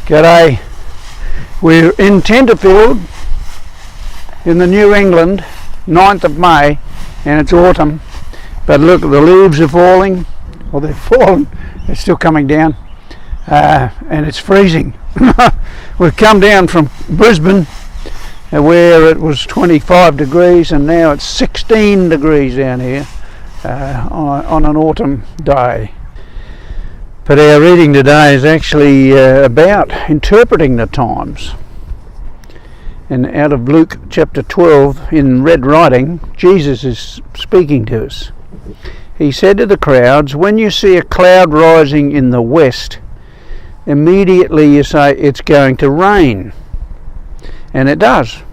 G'day. We're in Tenterfield in the New England, 9th of May, and it's autumn. But look, the leaves are falling, or they've fallen, they're still coming down, and it's freezing. We've come down from Brisbane where it was 25 degrees and now it's 16 degrees down here on an autumn day. But our reading today is actually about interpreting the times. And out of Luke chapter 12 in red writing, Jesus is speaking to us. He said to the crowds, "When you see a cloud rising in the west, immediately you say it's going to rain." And it does.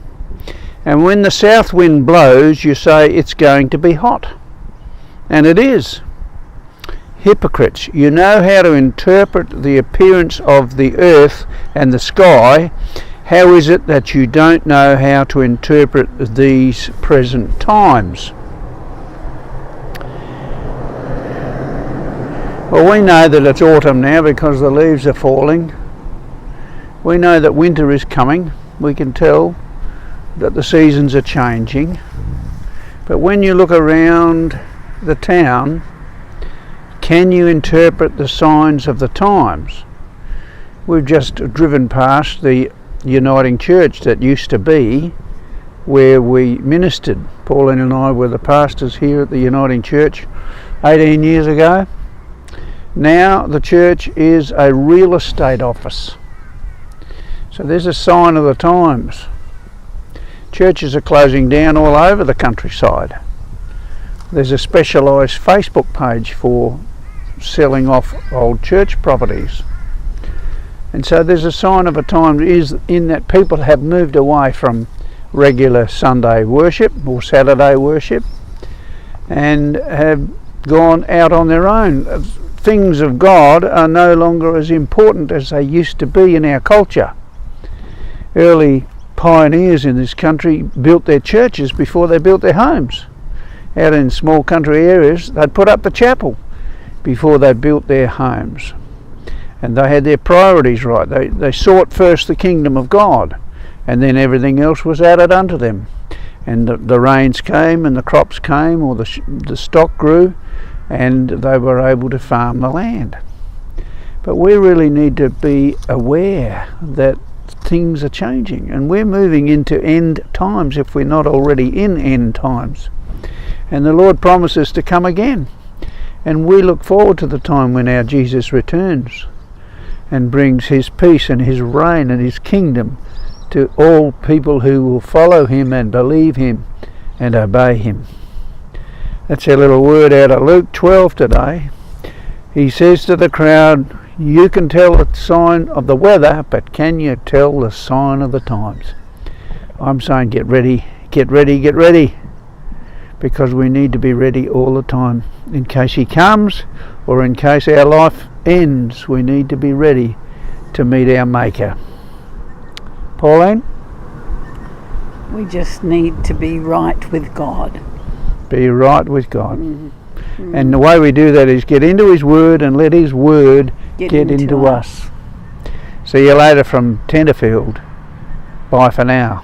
And when the south wind blows, you say it's going to be hot. And it is. Hypocrites, you know how to interpret the appearance of the earth and the sky. How is it that you don't know how to interpret these present times? Well, we know that it's autumn now because the leaves are falling. We know that winter is coming. We can tell that the seasons are changing. But when you look around the town, can you interpret the signs of the times? We've just driven past the Uniting Church that used to be where we ministered. Pauline and I were the pastors here at the Uniting Church 18 years ago. Now the church is a real estate office. So there's a sign of the times. Churches are closing down all over the countryside. There's a specialised Facebook page for selling off old church properties. And so there's a sign of a time is in that people have moved away from regular Sunday worship or Saturday worship and have gone out on their own. Things of God are no longer as important as they used to be in our culture. Early pioneers in this country built their churches before they built their homes. Out in small country areas, they'd put up the chapel before they built their homes. And they had their priorities right. They sought first the kingdom of God, and then everything else was added unto them. And the rains came and the crops came, or the stock grew, and they were able to farm the land. But we really need to be aware that things are changing, and we're moving into end times if we're not already in end times. And the Lord promises to come again. And we look forward to the time when our Jesus returns and brings his peace and his reign and his kingdom to all people who will follow him and believe him and obey him. That's our little word out of Luke 12 today. He says to the crowd, "You can tell the sign of the weather, but can you tell the sign of the times?" I'm saying get ready, get ready, get ready. Because we need to be ready all the time. In case he comes, or in case our life ends, we need to be ready to meet our Maker. Pauline? We just need to be right with God. Be right with God. Mm-hmm. And the way we do that is get into his word and let his word get into us. See you later from Tenterfield. Bye for now.